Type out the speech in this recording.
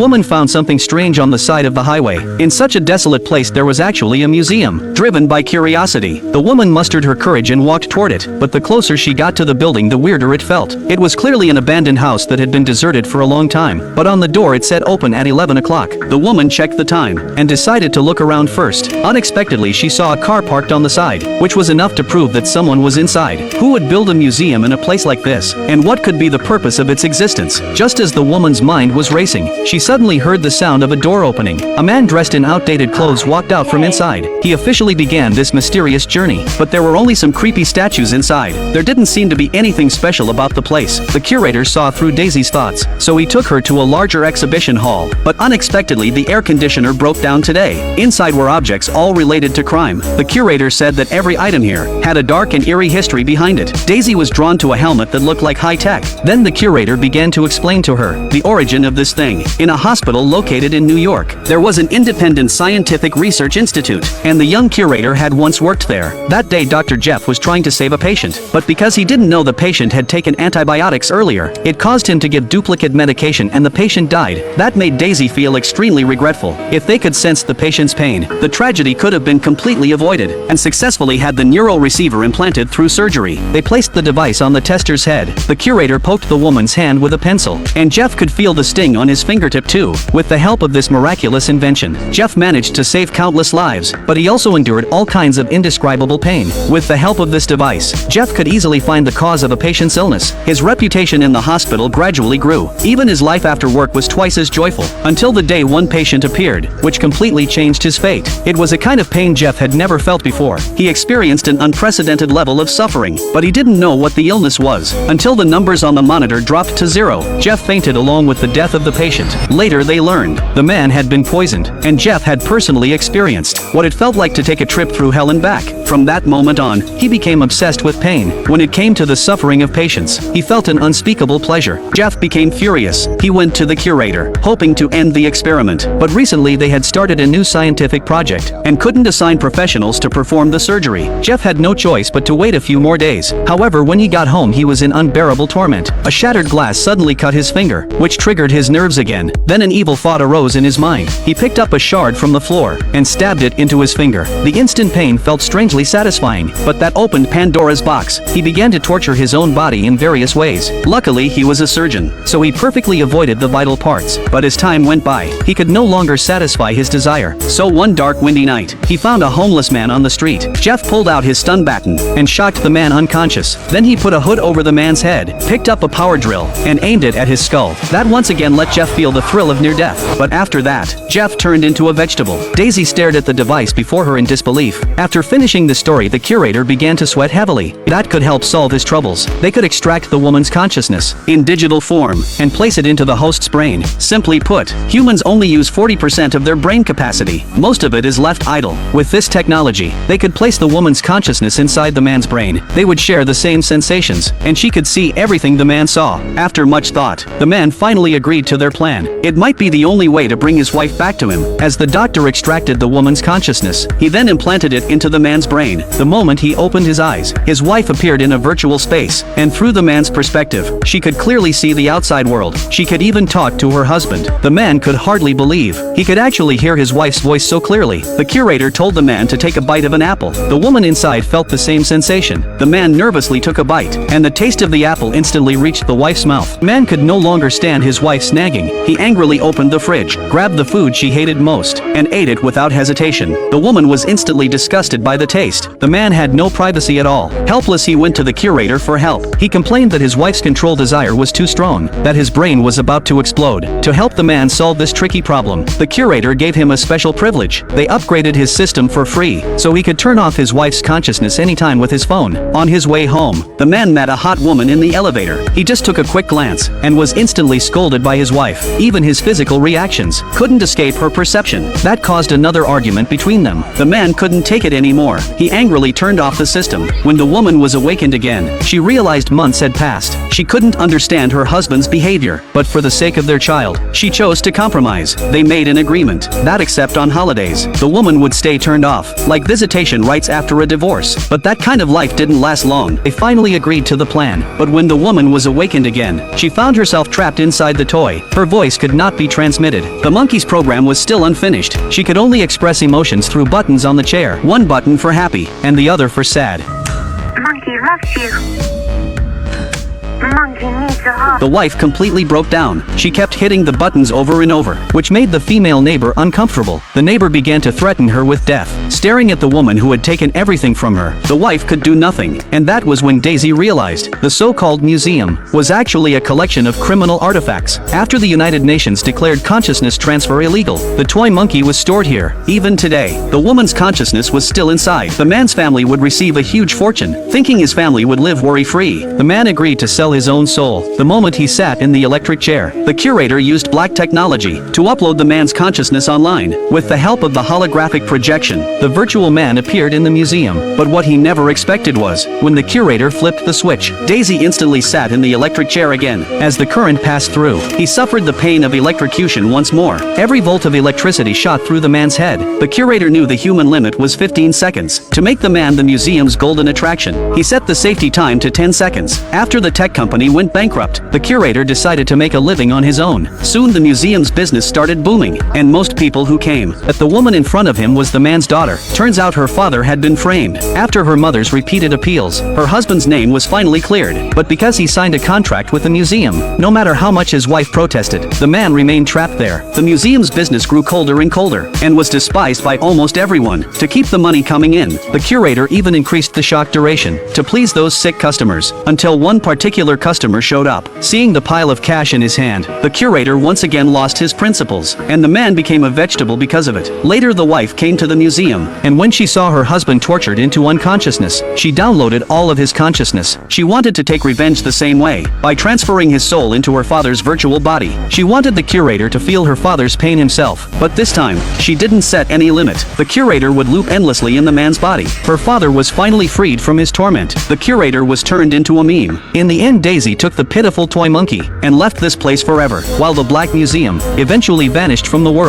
woman found something strange on the side of the highway. In such a desolate place there was actually a museum. Driven by curiosity, the woman mustered her courage and walked toward it, but the closer she got to the building the weirder it felt. It was clearly an abandoned house that had been deserted for a long time, but on the door it said open at 11 o'clock. The woman checked the time, and decided to look around first. Unexpectedly she saw a car parked on the side, which was enough to prove that someone was inside. Who would build a museum in a place like this, and what could be the purpose of its existence? Just as the woman's mind was racing, she suddenly heard the sound of a door opening. A man dressed in outdated clothes walked out from inside. He officially began this mysterious journey, but there were only some creepy statues inside. There didn't seem to be anything special about the place. The curator saw through Daisy's thoughts, so he took her to a larger exhibition hall. But unexpectedly the air conditioner broke down today. Inside were objects all related to crime. The curator said that every item here had a dark and eerie history behind it. Daisy was drawn to a helmet that looked like high tech. Then the curator began to explain to her the origin of this thing. In a hospital located in New York, there was an independent scientific research institute, and the young curator had once worked there. That day Dr. Jeff was trying to save a patient, but because he didn't know the patient had taken antibiotics earlier, it caused him to give duplicate medication and the patient died. That made Daisy feel extremely regretful. If they could sense the patient's pain, the tragedy could have been completely avoided, and successfully had the neural receiver implanted through surgery. They placed the device on the tester's head. The curator poked the woman's hand with a pencil, and Jeff could feel the sting on his fingertip too. With the help of this miraculous invention, Jeff managed to save countless lives, but he also endured all kinds of indescribable pain. With the help of this device, Jeff could easily find the cause of a patient's illness. His reputation in the hospital gradually grew. Even his life after work was twice as joyful, until the day one patient appeared, which completely changed his fate. It was a kind of pain Jeff had never felt before. He experienced an unprecedented level of suffering, but he didn't know what the illness was, until the numbers on the monitor dropped to 0. Jeff fainted along with the death of the patient. Later they learned the man had been poisoned, and Jeff had personally experienced what it felt like to take a trip through hell and back. From that moment on, he became obsessed with pain. When it came to the suffering of patients, he felt an unspeakable pleasure. Jeff became furious. He went to the curator, hoping to end the experiment, but recently they had started a new scientific project, and couldn't assign professionals to perform the surgery. Jeff had no choice but to wait a few more days. However, when he got home he was in unbearable torment. A shattered glass suddenly cut his finger, which triggered his nerves again. Then an evil thought arose in his mind. He picked up a shard from the floor, and stabbed it into his finger. The instant pain felt strangely satisfying, but that opened Pandora's box. He began to torture his own body in various ways. Luckily he was a surgeon, so he perfectly avoided the vital parts. But as time went by, he could no longer satisfy his desire. So one dark windy night, he found a homeless man on the street. Jeff pulled out his stun baton, and shocked the man unconscious. Then he put a hood over the man's head, picked up a power drill, and aimed it at his skull. That once again let Jeff feel the thrill of near death. But after that, Jeff turned into a vegetable. Daisy stared at the device before her in disbelief. After finishing the story, the curator began to sweat heavily. That could help solve his troubles. They could extract the woman's consciousness in digital form and place it into the host's brain. Simply put, humans only use 40% of their brain capacity. Most of it is left idle. With this technology, they could place the woman's consciousness inside the man's brain. They would share the same sensations, and she could see everything the man saw. After much thought, the man finally agreed to their plan. It might be the only way to bring his wife back to him. As the doctor extracted the woman's consciousness, he then implanted it into the man's brain. The moment he opened his eyes, his wife appeared in a virtual space, and through the man's perspective, she could clearly see the outside world. She could even talk to her husband. The man could hardly believe he could actually hear his wife's voice so clearly. The curator told the man to take a bite of an apple. The woman inside felt the same sensation. The man nervously took a bite, and the taste of the apple instantly reached the wife's mouth. The man could no longer stand his wife's nagging. He angrily opened the fridge, grabbed the food she hated most, and ate it without hesitation. The woman was instantly disgusted by the taste. The man had no privacy at all. Helpless, he went to the curator for help. He complained that his wife's control desire was too strong, that his brain was about to explode. To help the man solve this tricky problem, the curator gave him a special privilege. They upgraded his system for free, so he could turn off his wife's consciousness anytime with his phone. On his way home, the man met a hot woman in the elevator. He just took a quick glance, and was instantly scolded by his wife. Even his physical reactions couldn't escape her perception. That caused another argument between them. The man couldn't take it anymore. He angrily turned off the system. When the woman was awakened again, she realized months had passed. She couldn't understand her husband's behavior, but for the sake of their child, she chose to compromise. They made an agreement that except on holidays, the woman would stay turned off, like visitation rights after a divorce. But that kind of life didn't last long. They finally agreed to the plan, but when the woman was awakened again, she found herself trapped inside the toy. Her voice could could not be transmitted. The monkey's program was still unfinished. She could only express emotions through buttons on the chair. One button for happy, and the other for sad. Monkey loves you. Monkey needs a hug. The wife completely broke down. She kept hitting the buttons over and over, which made the female neighbor uncomfortable. The neighbor began to threaten her with death. Staring at the woman who had taken everything from her, the wife could do nothing. And that was when Daisy realized the so-called museum was actually a collection of criminal artifacts. After the United Nations declared consciousness transfer illegal, the toy monkey was stored here. Even today, the woman's consciousness was still inside. The man's family would receive a huge fortune. Thinking his family would live worry-free, the man agreed to sell his own soul. The moment he sat in the electric chair, the curator used black technology to upload the man's consciousness online. With the help of the holographic projection, the virtual man appeared in the museum. But what he never expected was, when the curator flipped the switch, Daisy instantly sat in the electric chair again. As the current passed through, he suffered the pain of electrocution once more. Every volt of electricity shot through the man's head. The curator knew the human limit was 15 seconds. To make the man the museum's golden attraction, he set the safety time to 10 seconds. After the tech company went bankrupt, the curator decided to make a living on his own. Soon the museum's business started booming, and most people who came. But the woman in front of him was the man's daughter. Turns out her father had been framed. After her mother's repeated appeals, her husband's name was finally cleared. But because he signed a contract with the museum, no matter how much his wife protested, the man remained trapped there. The museum's business grew colder and colder, and was despised by almost everyone. To keep the money coming in, the curator even increased the shock duration to please those sick customers, until one particular customer showed up. Seeing the pile of cash in his hand, the curator once again lost his principles, and the man became a vegetable because of it. Later the wife came to the museum, and when she saw her husband tortured into unconsciousness, she downloaded all of his consciousness. She wanted to take revenge the same way, by transferring his soul into her father's virtual body. She wanted the curator to feel her father's pain himself, but this time, she didn't set any limit. The curator would loop endlessly in the man's body. Her father was finally freed from his torment. The curator was turned into a meme. In the end, Daisy took the pitiful toy monkey and left this place forever, while the Black Museum eventually vanished from the world.